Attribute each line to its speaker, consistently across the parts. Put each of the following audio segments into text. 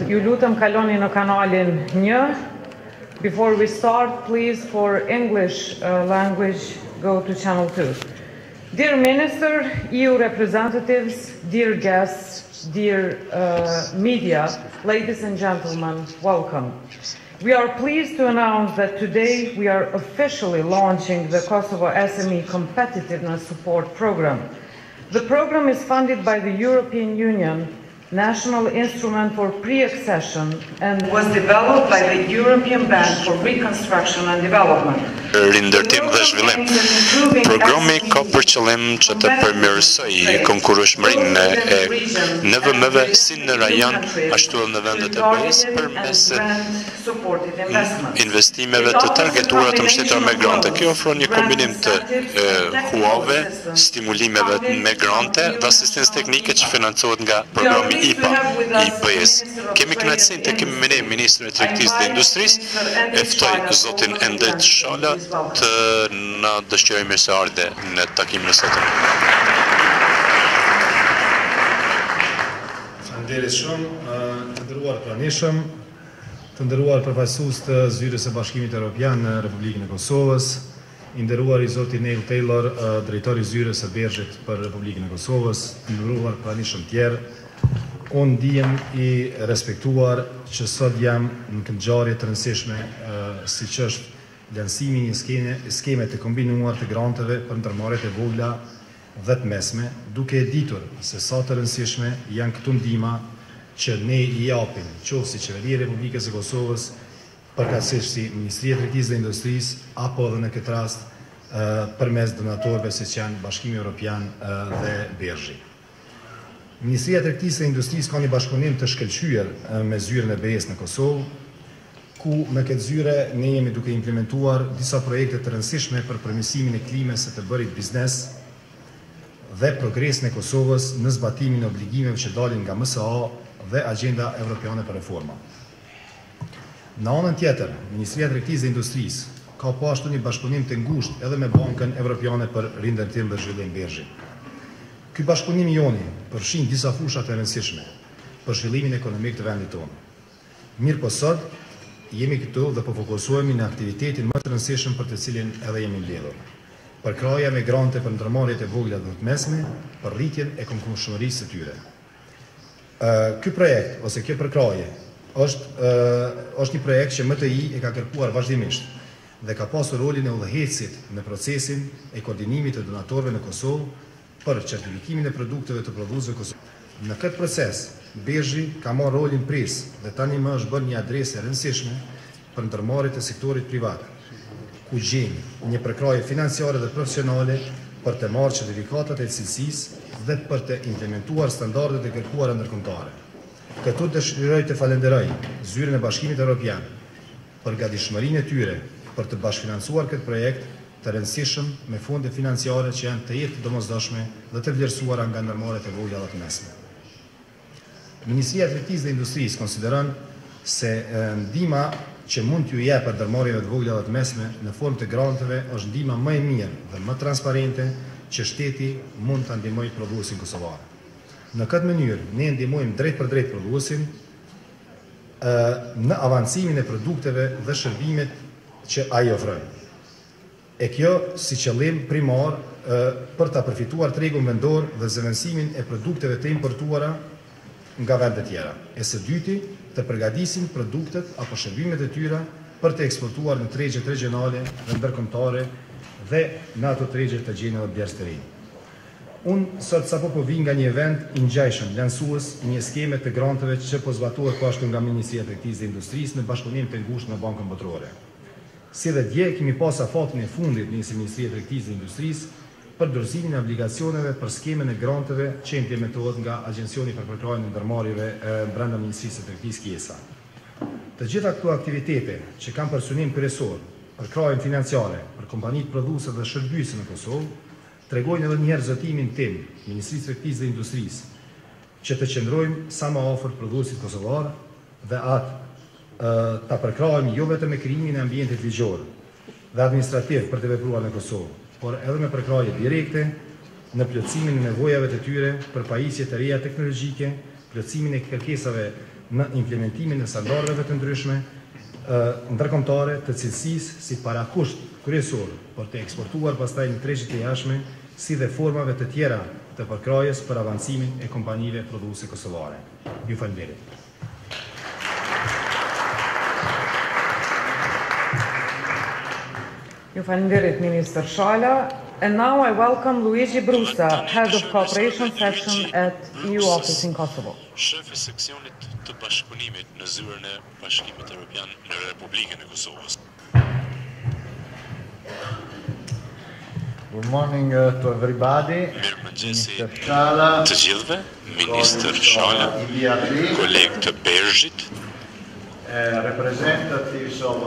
Speaker 1: Ju lutem kaloni në kanalin 1. Before we start, please, for English language, go to channel 2. Dear Minister, EU representatives, dear guests, dear media, ladies and gentlemen, welcome. We are pleased to announce that today we are officially launching the Kosovo SME Competitiveness Support Program. The program is funded by the European Union National Instrument for Pre-Accession and was developed by the European Bank for Reconstruction and Development.
Speaker 2: Rindërtim dhe zhvillim. Programi ka për qëllim që të përmirësojë konkurrueshmërinë e NVM-ve si në rajon ashtu edhe në vendet e BE-s përmes investimeve të targetuara të mbështetura me grante. Kjo ofron një kombinim të huave, stimulimeve me grante dhe asistencë teknike që financohet nga programi IPA i BE-s. Kemi kënaqësinë të kemi me ne Ministrin e Tregtisë dhe Industrisë, e ftoj zotin Endet Shala të na dëshirojë mirëseardhje në takimin e sotëm.
Speaker 3: Faleminderit shumë, të nderuar pranishëm, të nderuar përfaqësues të Zyrës së Bashkimit Evropian në Republikën e Kosovës, i nderuar i zoti Neil Taylor, drejtori i Zyrës së Bergjet për Republikën e Kosovës, të nderuar pranishëm tjerë. Unë ndihem i respektuar që sot jam në këtë ngjarje të rëndësishme, siç është lansimi i një skeme të kombinuar të granteve për ndërmarrjet e vogla dhe të mesme, duke e ditur se sa të rëndësishme janë këto ndihma që ne i japim, qoftë si Qeveria e Republikës së Kosovës, përkatësisht si Ministria e Tregtisë dhe Industrisë, apo edhe në këtë rast përmes donatorëve siç janë Bashkimi Evropian dhe Bergji. Ministria e Tregtisë dhe Industrisë ka një bashkëpunim të shkëlqyer me zyrën e BE-s në Kosovë, ku me këtë zyre ne jemi duke implementuar disa projekte të rëndësishme për përmirësimin e klimës së të bërit biznes dhe progresin e Kosovës në zbatimin e obligimeve që dalin nga MSA dhe Agenda Evropiane për Reforma. Në anën tjetër, Ministria e Tregtisë dhe Industrisë ka po ashtu një bashkëpunim të ngushtë edhe me Bankën Evropiane për Rindërtim dhe Zhvillim Bergji. Ky bashkëpunim i joni përfshin disa fusha të rëndësishme për zhvillimin ekonomik të vendit tonë. Mirë po sot, jemi këtu dhe po fokusohemi në aktivitetin më të rëndësishëm për të cilin edhe jemi mbledhur. Përkraja me grante për ndërmarrjet e vogla dhe të mesme, për rritjen e konkurrueshmërisë së tyre. Ky projekt ose kjo përkraje është një projekt që MTI e ka kërkuar vazhdimisht dhe ka pasur rolin e udhëheqësit në procesin e koordinimit të donatorëve në Kosovë për certifikimin e produkteve të prodhuesve Kosovë. Në këtë proces, Bergji ka marrë rolin pres dhe tani më është bërë një adresë e rëndësishme për ndërmarrjet e sektorit privat, ku gjejmë një përkraje financiare dhe profesionale për të marrë certifikatat e cilësisë dhe për të implementuar standardet e kërkuara ndërkombëtare. Këtu dëshiroj të falenderoj Zyrën e Bashkimit Evropian për gatishmërinë e tyre për të bashkëfinancuar këtë projekt të rëndësishëm me fonde financiare që janë të jetë domosdoshme dhe të vlerësuara nga ndërmarrjet e vogla dhe të mesme. Ministria e Tregtisë dhe Industrisë konsideron se ndihma që mund t'ju jep për ndërmarrjeve të vogla dhe të mesme në formë të granteve është ndihma më e mirë dhe më transparente që shteti mund ta ndihmojë prodhuesin kosovar. Në këtë mënyrë ne ndihmojmë drejt për drejt prodhuesin në avancimin e produkteve dhe shërbimet që ai ofron. E kjo si qëllim primar për ta përfituar tregun vendor dhe zëvendësimin e produkteve të importuara nga vende tjera. E së dyti, të përgatisin produktet apo shërbimet e tyre për të eksportuar në tregjet regionale dhe ndërkombëtare dhe në ato tregje të gjejnë edhe bjerës të rinj. Unë sot sapo po vi nga një event i ngjashëm lansues një skeme të granteve që po zbatohet po ashtu nga Ministria e Tregtisë dhe Industrisë në bashkëpunim të ngushtë me Bankën Botërore. Si dhe dje, kemi pas afatin e fundit në Ministria e Tregtisë dhe Industrisë për dorëzimin e obligacioneve për skemen e granteve që implementohet nga Agjencioni për përkrajën e ndërmarrjeve brenda Ministrisë së Tregtisë Kiesa. Të gjitha këto aktivitete që kanë për synim kryesor përkrajën financiare për kompanitë prodhuese dhe shërbyese në Kosovë, tregojnë edhe një herë zotimin tim, Ministrisë së Tregtisë dhe Industrisë, që të qëndrojmë sa më afër prodhuesit kosovar dhe atë ta përkrahemi jo vetëm me krijimin e ambientit ligjor dhe administrativ për të vepruar në Kosovë, por edhe me përkrahje direkte në plotësimin e nevojave të tyre për pajisje të reja teknologjike, plotësimin e kërkesave në implementimin e standardeve të ndryshme ndërkombëtare të cilësisë si parakusht kryesor për të eksportuar pastaj në tregjet e jashtme, si dhe formave të tjera të përkrajës për avancimin e kompanive prodhuese kosovare. Ju falenderit.
Speaker 1: Ju falenderit, Minister Shala. And now I welcome Luigi Brusa, Head of Cooperation Section at EU Office in Kosovo.
Speaker 2: Shef e seksionit të bashkëpunimit në zyrën e Bashkimit Evropian në Republikën e Kosovës.
Speaker 4: Good morning to everybody.
Speaker 2: Mirëmëngjesi
Speaker 4: Mr. Shala,
Speaker 2: të gjithëve, Minister Shala, kolegë të Bergzhit,
Speaker 4: representatives of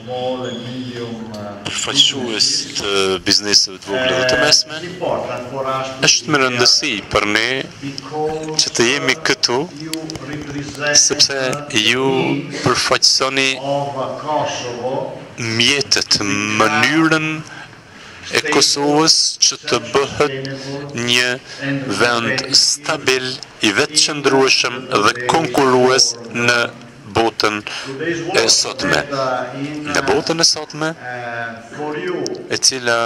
Speaker 4: small and medium
Speaker 2: përfaqësues të bizneseve të vogla dhe të mesme.
Speaker 4: important for us
Speaker 2: Është me rëndësi për ne që të jemi këtu, sepse ju përfaqësoni
Speaker 4: of Kosovo
Speaker 2: mjetet, mënyrën e Kosovës që të bëhet një vend stabil, i vetëqëndrueshëm dhe konkurrues në botën e sotme. Në botën e sotme,
Speaker 4: for you
Speaker 2: e cila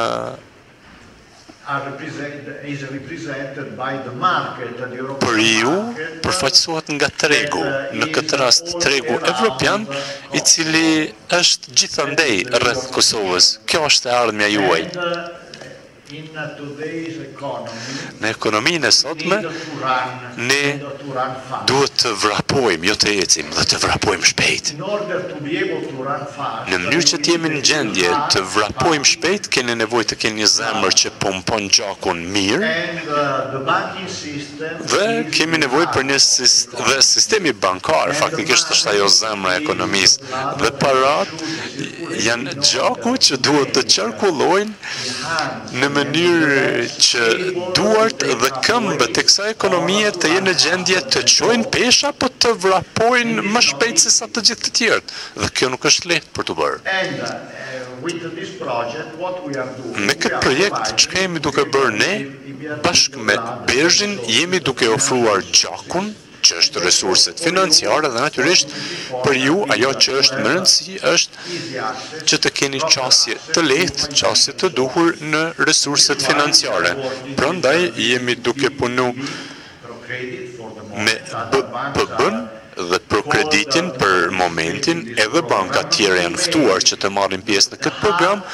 Speaker 4: is represented by the market, the European
Speaker 2: për ju
Speaker 4: market,
Speaker 2: përfaqësohet nga tregu, në këtë rast tregu evropian, i cili është gjithandej rreth Kosovës. Kjo është e ardhmja juaj.
Speaker 4: in today's economy,
Speaker 2: Në ekonominë e sotme, ne
Speaker 4: to run fast.
Speaker 2: duhet të vrapojmë, jo të ecim, dhe të vrapojmë shpejt.
Speaker 4: In order to be able to run fast,
Speaker 2: Në mënyrë që të jemi në gjendje të vrapojmë shpejt, keni nevojë të keni një zemër që pompon gjakun mirë,
Speaker 4: and the banking system
Speaker 2: dhe kemi nevojë për një dhe sistemi bankar, faktikisht është ajo zemra e ekonomisë, dhe parat janë gjaku që duhet të qarkullojnë në mënyrë që duart dhe këmbët e kësaj ekonomie të jenë në gjendje të çojnë pesha, po të vrapojnë më shpejt se sa të gjithë të tjerët. Dhe kjo nuk është lehtë për të bërë.
Speaker 4: and with this project what we are doing,
Speaker 2: Me këtë projekt, çka jemi duke bërë ne, bashkë me Bergzhin, jemi duke ofruar gjakun, që është resurset financiare dhe natyrisht për ju ajo që është më rëndësi është që të keni qasje të lehtë, qasje të duhur në resurset financiare. Prandaj jemi duke punu me BPB-n dhe prokreditin për momentin, edhe bankat tjera janë ftuar që të marrin pjesë në këtë program,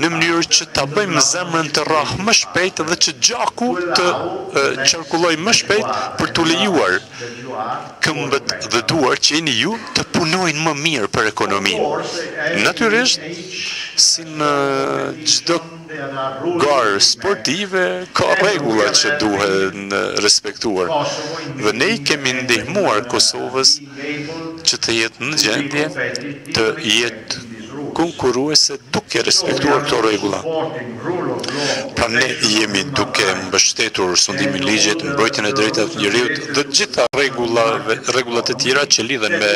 Speaker 2: në mënyrë që ta bëjmë zemrën të rrahë më shpejt dhe që gjaku të qarkulloj më shpejt për të lejuar këmbët dhe duar që jeni ju të punojnë më mirë për ekonominë. Natyrisht, si në çdo garë sportive, ka rregulla që duhet respektuar. Dhe ne i kemi ndihmuar Kosovës që të jetë në gjendje të jetë konkurruese duke respektuar këto rregulla. Pra ne jemi duke mbështetur sundimin ligjit, mbrojtjen e drejtave të njerëzit dhe të gjitha rregullat e tjera që lidhen me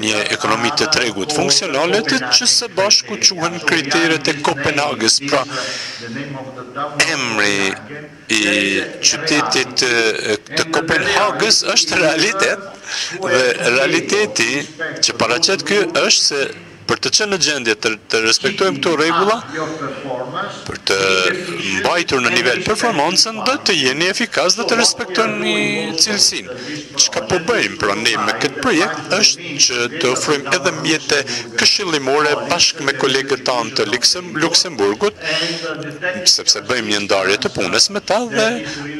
Speaker 2: një ekonomi të tregut funksionale, që së bashku quhen kriteret e Kopenhagës. Pra emri i qytetit të Kopenhagës është realitet, dhe realiteti që paraqet ky është se për të qenë në gjendje të respektojmë këto rregulla, për të mbajtur në nivel performancën dhe të jeni efikas dhe të respektojnë cilësinë. Çka po bëjmë pra ne me këtë projekt është që të ofrojmë edhe mjete këshillimore bashkë me kolegët tanë të Luksemburgut, sepse bëjmë një ndarje të punës me ta dhe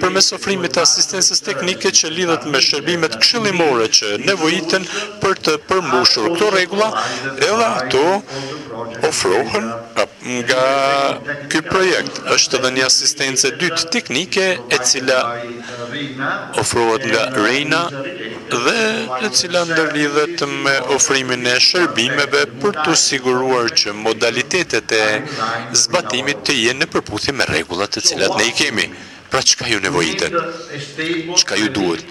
Speaker 2: përmes ofrimit të asistencës teknike që lidhet me shërbimet këshillimore që nevojiten për të përmbushur këto rregulla, edhe ato ofrohen nga ky projekt. Është edhe një asistencë dytë teknike e cila ofrohet nga Reina dhe e cila ndërlidhet me ofrimin e shërbimeve për të siguruar që modalitetet e zbatimit të jenë në përputhje me rregullat të cilat ne i kemi. Pra çka ju nevojitet? Çka ju duhet?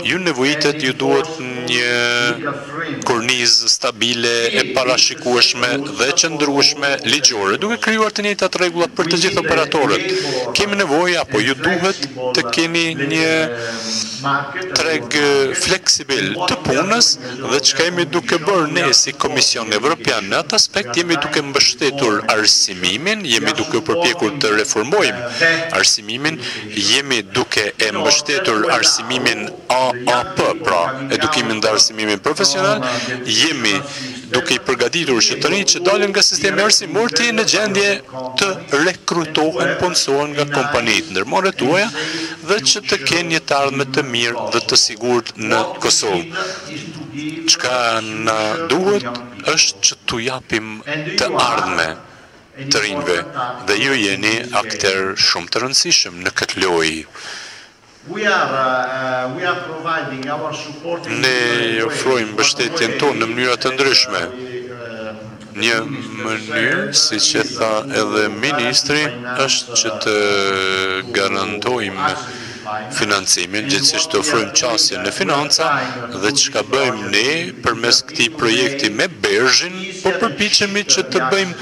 Speaker 2: Ju nevojitet, ju duhet një kornizë stabile, e parashikueshme dhe qëndrueshme ligjore, duke krijuar të njëjtat rregullat për të gjithë operatorët. Kemi nevojë apo ju duhet të keni një treg fleksibil të punës dhe çka jemi duke bërë ne si Komision Evropian në atë aspekt, jemi duke mbështetur arsimimin, jemi duke përpjekur të reformojmë arsimimin, jemi duke e mbështetur arsimimin AAP, pra edukimin dhe arsimimin profesional, jemi duke i përgatitur që të rinjtë që dalin nga sistemi arsimor të jenë në gjendje të rekrutohen, punësohen nga kompanitë ndërmore tuaja dhe që të kenë një të ardhme të mirë dhe të sigurt në Kosovë. Çka na duhet është që t'u japim të ardhme të rinjve dhe ju jeni akter shumë të rëndësishëm në këtë lojë. Ne ofrojmë mbështetjen tonë në mënyra të ndryshme. Një mënyrë, si që tha edhe ministri, është që të garantojmë financimin, gjithsesi të ofrojmë qasje në financa dhe çka bëjmë ne përmes këtij projekti me Berzhin, po përpiqemi që të bëjmë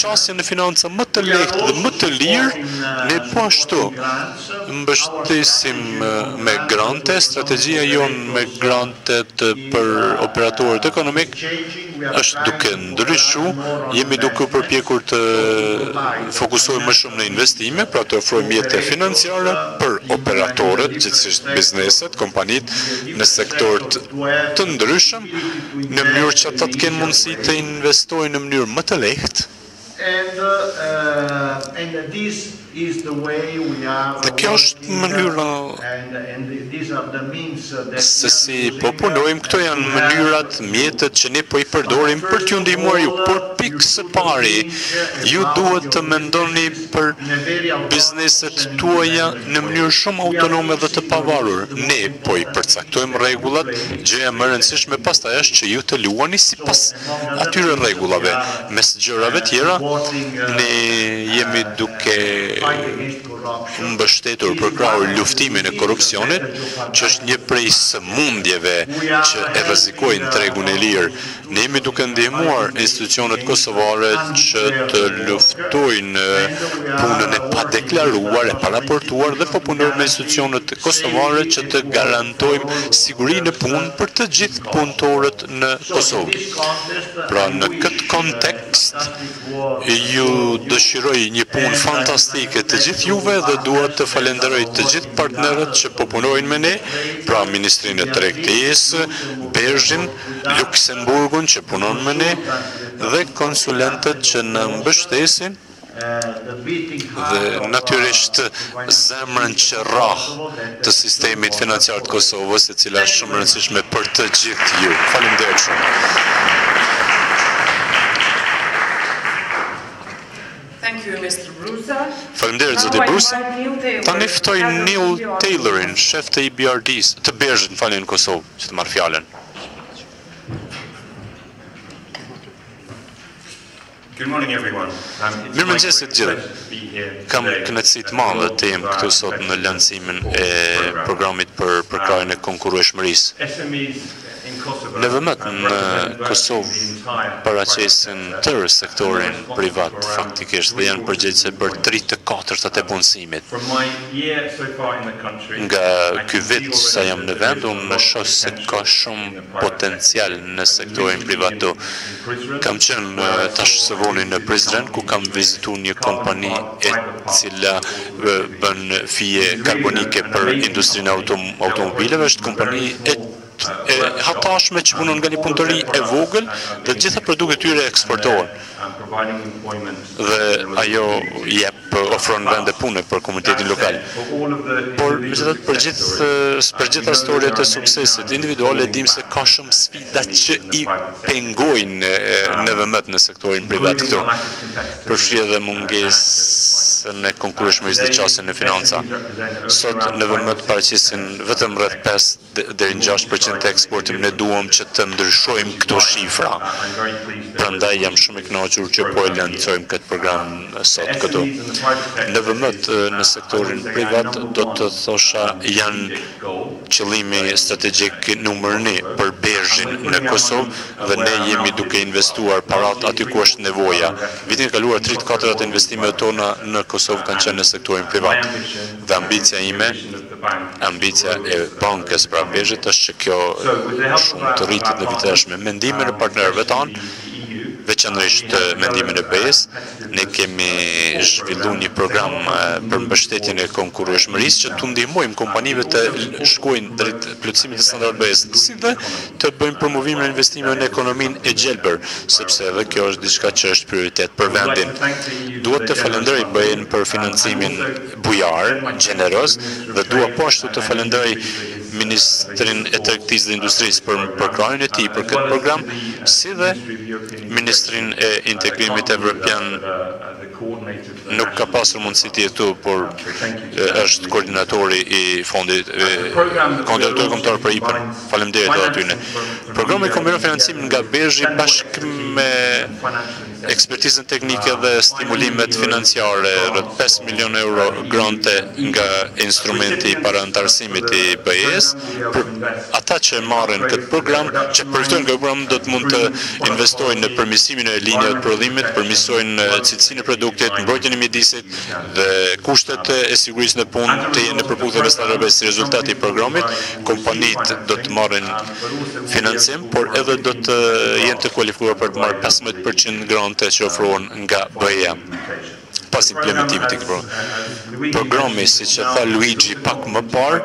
Speaker 2: qasje në financa më të lehtë dhe më të lirë, ne po ashtu mbështesim me grante, strategjia jonë me grantet për operatorët ekonomik është duke ndryshu, jemi duke përpjekur të fokusohemi më shumë në investime, pra të ofrojmë jetë financiare për operatorët, gjithsesi bizneset, kompanitë në sektorët të ndryshëm, në mënyrë që ata të kenë mundësi të investojnë në mënyrë më të lehtë. Dhe kjo është mënyra se si po punojmë, këto janë mënyrat, mjetët që ne po i përdorim për t'ju ndihmuar ju, por pikë së pari, ju duhet të mendoni për bizneset tuaja në mënyrë shumë autonome dhe të pavarur. Ne po i përcaktojmë rregullat, gjëja më e rëndësishme pastaj është që ju të luani sipas atyre rregullave. Mes gjërave tjera, ne jemi duke mbështetur për krahur luftimin e korrupsionit, që është një prej sëmundjeve që e rrezikojnë tregun e lirë. Ne jemi duke ndihmuar institucionet kosovare që të luftojnë punën e padeklaruar, e paraportuar dhe po punojmë me institucionet kosovare që të garantojmë sigurinë e punë për të gjithë punëtorët në Kosovë. Pra në këtë kontekst ju dëshiroj një punë fantastike të gjithë juve dhe dua të falenderoj të gjithë partnerët që po punojnë me ne, pra Ministrinë e Tregtisë, Berzhin, Luksemburgun që punon me ne dhe konsulentët që në mbështesin dhe natyrisht zemrën që rrah të sistemit financiar të Kosovës, e cila është shumë e rëndësishme për të gjithë ju. Faleminderit shumë. Faleminderit zoti Brusa. Tani ftoj Neil Taylorin, shef të EBRD-s, të Berzhit, në Kosovë, që të marrë fjalën. Mirëmëngjes të gjithëve. Kam kënaqësi të madhe të jem këtu sot në lancimin e programit për krahjen e konkurrueshmërisë. NVM-t në Kosovë paraqesin tërë sektorin privat faktikisht dhe janë përgjegjëse për 3/4 e punësimit. Nga ky vit sa jam në vend, unë shoh se ka shumë potencial në sektorin privat. Kam qenë tash së voni në Prizren, ku kam vizituar një kompani e cila bën fije karbonike për industrinë automobileve, është kompani e hatashme që punon nga një punëtori e vogël dhe gjitha produktet tyre eksportohen. Dhe ajo ofron vende pune për komunitetin lokal. Por megjithatë për gjitha historiat e suksesit individuale dim se ka shumë sfida që i pengojnë NVM-t në sektorin privat këtu. Përfshi edhe mungesën e konkurrueshmërisë dhe qasjen në financa. Sot NVM-t paraqesin vetëm rreth 5 deri në 6% të eksportit. Ne duam që të ndryshojmë këto shifra. Prandaj jam shumë i kënaqur që po e lancojmë këtë program sot këtu. NVM-t në sektorin privat do të thosha janë qëllimi strategjik numër 1 për Berzhin në Kosovë dhe ne jemi duke investuar parat aty ku është nevoja. Vitin e kaluar 3/4 investimet tona në Kosovë kanë qenë në sektorin privat. Dhe ambicia ime Ambicia e bankës pra BE-shit është që kjo shumë të rritet në viteshme. Mendimin e partnerëve tanë, veçanërisht mendimin e BE-s, ne kemi zhvilluar një program për mbështetjen e konkurrueshmërisë që të ndihmojmë kompanive të shkojnë drejt plotësimit të standardeve BE-s, si dhe të bëjmë promovimin e investimeve në ekonominë e gjelbër, sepse edhe kjo është diçka që është prioritet për vendin. Duhet të falenderoj BE-n për financimin bujar, gjeneroz, dhe dua po ashtu të falenderoj Ministrin e Tregtisë dhe Industrisë për programin e tij për këtë program, si dhe Ministrin e Integrimit Evropian nuk ka pasur mundësi të jetu, por është koordinatori i fondit, koordinatori kombëtar për IPA-n. Faleminderit edhe atyne. Programi kombinon financimin nga BE-shi bashkë me ekspertizën teknike dhe stimulimet financiare, rreth 5 milionë euro grante nga instrumenti i parantarësimit i BE-s, për ata që marrin këtë program, që përfitojnë nga program, do të mund të investojnë në përmirësimin e linjave të prodhimit, përmirësojnë cilësinë e produktit, mbrojtjen e mjedisit dhe kushtet e sigurisë në punë të jenë në përputhje me standardet si rezultati i programit. Kompanitë do të marrin financim, por edhe do të jenë të kualifikuar për të marrë 15% grante që ofrohen nga BE-ja pas implementimit të këtij programi, siç e tha Luigi pak më parë,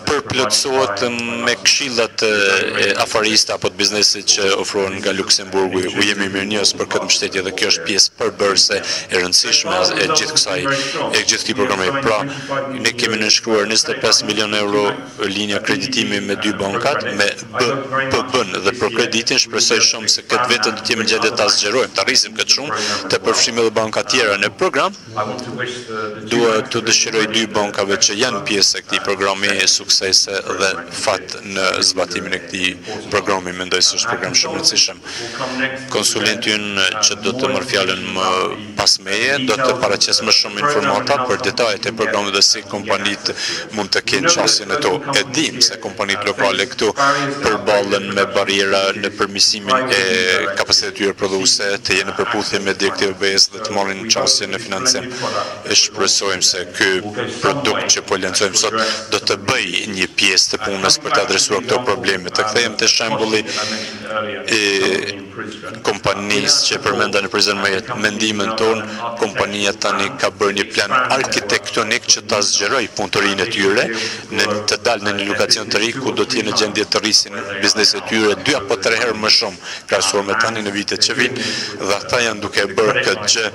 Speaker 2: përplotësohet me këshillat e afariste apo të biznesit që ofrohen nga Luksemburgu. U jemi mirënjohës për këtë mbështetje dhe kjo është pjesë përbërëse e rëndësishme e gjithë këtij programi. Pra, ne kemi nënshkruar 25 milionë euro linja kreditimi me 2 bankat, me BB-n dhe për kreditin shpresoj shumë se këtë vetë do të jemi në gjendje ta zgjerojmë, ta rrisim këtë shumë, të përfshijmë edhe banka tjera në program. Dua të dëshiroj 2 bankave që janë pjesë e këtij programi suksese dhe fat në zbatimin e këtij programi. Mendoj se është program shumë i rëndësishëm. Konsulenti ynë që do të marrë fjalën më pas meje do të paraqes më shumë informata për detajet e programit dhe si kompanitë mund të kenë çastin e to. E dim se kompanitë lokale këtu përballen me bariera në përmirësimin e kapacitetit tyre prodhuese, të jenë në përputhje me direktivën BE-s dhe të marrin çastin në financim. E shpresojmë se ky produkt që po lancojmë sot do të bëj një pjesë të punës për të adresuar këto probleme. Të kthehem te shembulli e kompanisë që përmenda në mendimin ton, kompania tani ka bërë një plan arkitektonik që ta zgjeroj punëtorinë e tyre, të dalë në një lokacion të ri ku do të jenë në gjendje të rrisin bizneset e tyre 2 apo 3 herë më shumë krahasuar me tani në vitet që vijnë, dhe ata janë duke bërë këtë gjë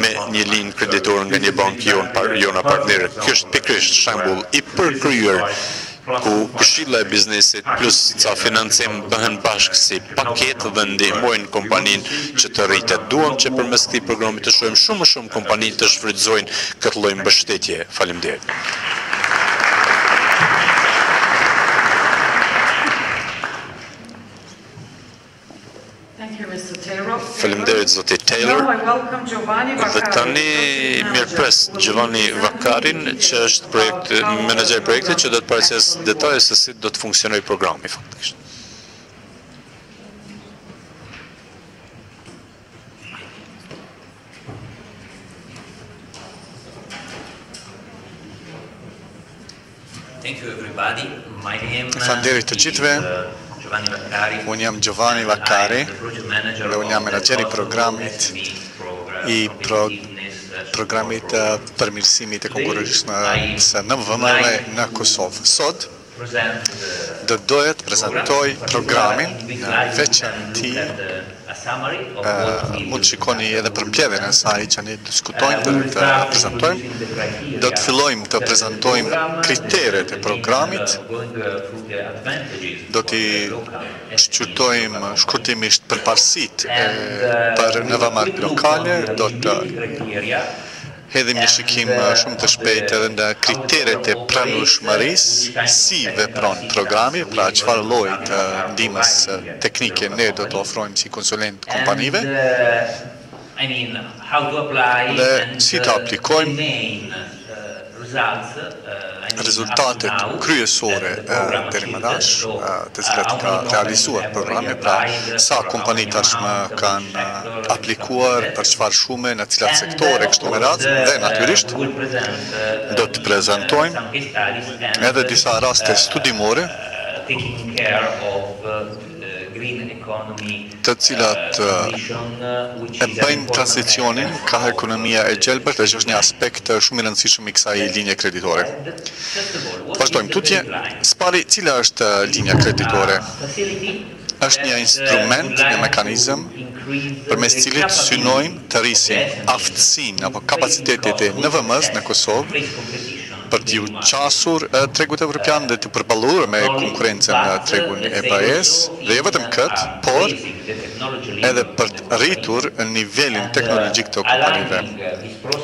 Speaker 2: me një linjë kreditore nga një bankë jona partnere. Kjo është pikërisht shembull i përkryer ku këshilla e biznesit plus ca financim bëhen bashkë si paketë dhe ndihmojnë kompaninë që të rritet. Duam që përmes këtij programi të shohim shumë më shumë kompani të shfrytëzojnë këtë lloj mbështetje. Faleminderit. Faleminderit zoti Taylor. Dhe tani mirëpres Giovanni Vakarin, që është menaxher i projektit, që do të paraqesë detaje se si do të funksionojë programi faktikisht.
Speaker 5: Faleminderit të gjithëve. Unë jam Giovanni Vakari dhe unë jam menaxher i programit programit përmirësimit e konkurrueshmërisë në NVM-ve në Kosovë. Sot do doja të prezantoj programin në veçanti. Mund të shikoni edhe përmbledhjen e saj që ne diskutojmë dhe të prezantojmë. Do të fillojmë të prezantojmë kriteret e programit. Do t'i shqyrtojmë shkurtimisht përparësitë për NVM-at lokale. Do të hedhim një shikim shumë të shpejtë edhe në kriteret e pranueshmërisë, si vepron programi, pra çfarë lloji të ndihmës teknike ne do të ofrojmë si konsulent kompanive, dhe si të aplikojmë rezultatet kryesore deri më tash, të cilat ka realizuar programi, pra sa kompani tashmë kanë aplikuar për çfarë shume, në cilat sektore kështu me radhë, dhe natyrisht do të prezantojmë edhe disa raste studimore të cilat e bëjnë tranzicionin ka ekonomia e gjelbërt, dhe që është një aspekt shumë i rëndësishëm i kësaj linje kreditore. Vazhdojmë tutje. Spari, cila është linja kreditore? Është një instrument, një mekanizëm përmes cilit synojmë të rrisim aftësinë apo kapacitetet e NVM-s në Kosovë për t'ju qasur tregut evropian dhe të përballuar me konkurrencën në tregun e BE-s, dhe jo vetëm këtë, por edhe për të rritur nivelin teknologjik të kompanive,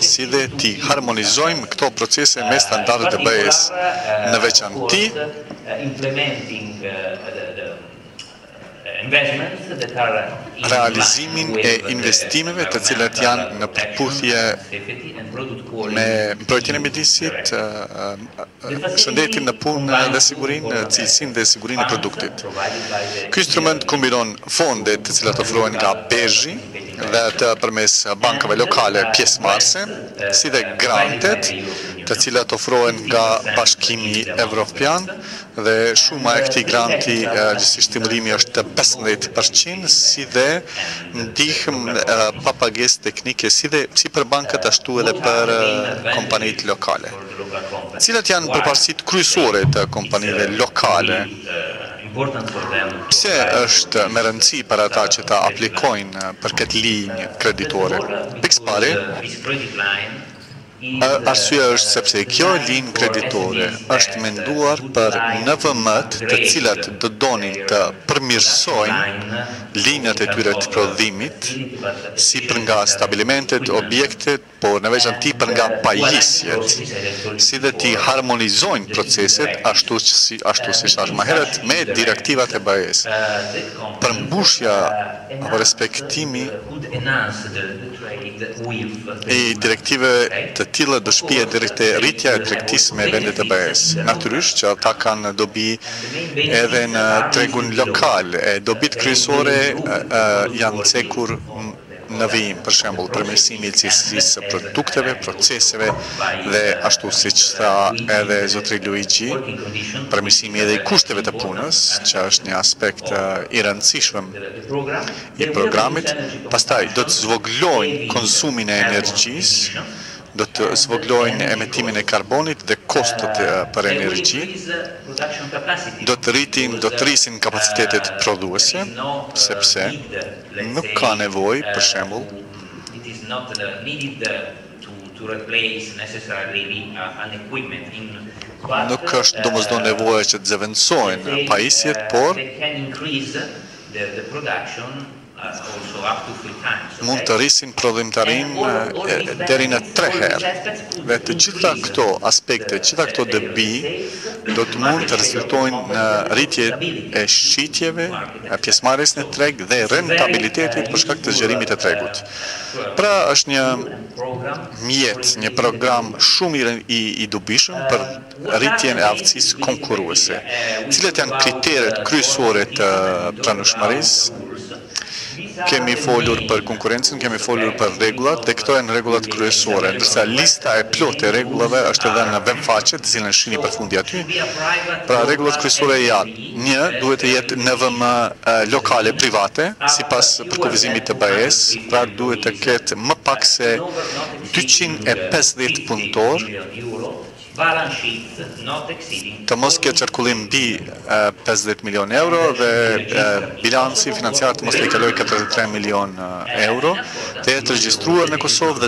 Speaker 5: si dhe t'i harmonizojmë këto procese me standardet e BE-s, në veçanti realizimin e investimeve të cilat janë në përputhje me mbrojtjen e mjedisit, shëndetin në punë dhe sigurinë, cilësinë dhe sigurinë e produktit. Ky instrument kombinon fonde të cilat ofrohen nga Bezhi dhe të përmes bankave lokale pjesëmarrëse, si dhe grantet, të cilat ofrohen nga Bashkimi Evropian, dhe shuma e këtij granti, gjithsesi stimulimi është 15%, si dhe ndihmë pa pagesë teknike, si për bankët ashtu edhe për kompanitë lokale. Cilat janë përparësitë kryesore të kompanive lokale? Pse është me rëndësi për ata që ta aplikojnë për këtë linjë kreditore? Pikëpari, arsyeja është sepse kjo linjë kreditore është menduar për NVM-t të cilat do donin të përmirësojnë linjat e tyre të prodhimit, si për nga stabilimentet, objektet, por në veçanti për nga pajisjet, si dhe t'i harmonizojnë proceset ashtu si thash më herët me direktivat e BE-s. Përmbushja apo respektimi i direktive të tilla do shpije drejt rritja e tregtisë me vendet e BE-s. Natyrisht që ata kanë dobi edhe në tregun lokal. Dobit kryesore janë cekur NVM, për shembull, përmirësimi i cilësisë së produkteve, proceseve dhe ashtu siç tha edhe zotri Luigi, përmirësimi edhe i kushteve të punës, që është një aspekt i rëndësishëm i programit. Pastaj do të zvoglojnë konsumin e energjisë, do të zvoglojnë emetimin e karbonit dhe kostot për energji, do të rrisin kapacitetet prodhuese, sepse nuk ka nevojë, për shembull, nuk është domosdoshmë nevoja që të zëvendësohen pajisjet, por mund të rrisin prodhimtarinë deri në 3 herë. Dhe të gjitha këto aspekte, gjitha këto dobi do të mund të rezultojnë në rritje e shitjeve, pjesëmarrjes në treg dhe rentabilitetit për shkak të zgjerimit të tregut. Pra është një mjet, një program shumë i dobishëm për rritjen e aftësisë konkurruese. Cilat janë kriteret kryesore të pranueshmërisë? Kemi folur për konkurrencën, kemi folur për rregullat, dhe këto janë rregullat kryesore, ndërsa lista e plotë e rregullave është edhe në webfaqe, të cilën shihni përfundi aty. Pra rregullat kryesore janë: 1. Duhet të jetë NVM lokale private, sipas përkufizimit të BE-s, pra duhet të ketë më pak se 250 punëtor, të mos ketë qarkullim mbi 50 milion euro dhe bilanci financiar të mos të kalojë 43 milion euro, të jetë regjistruar në Kosovë dhe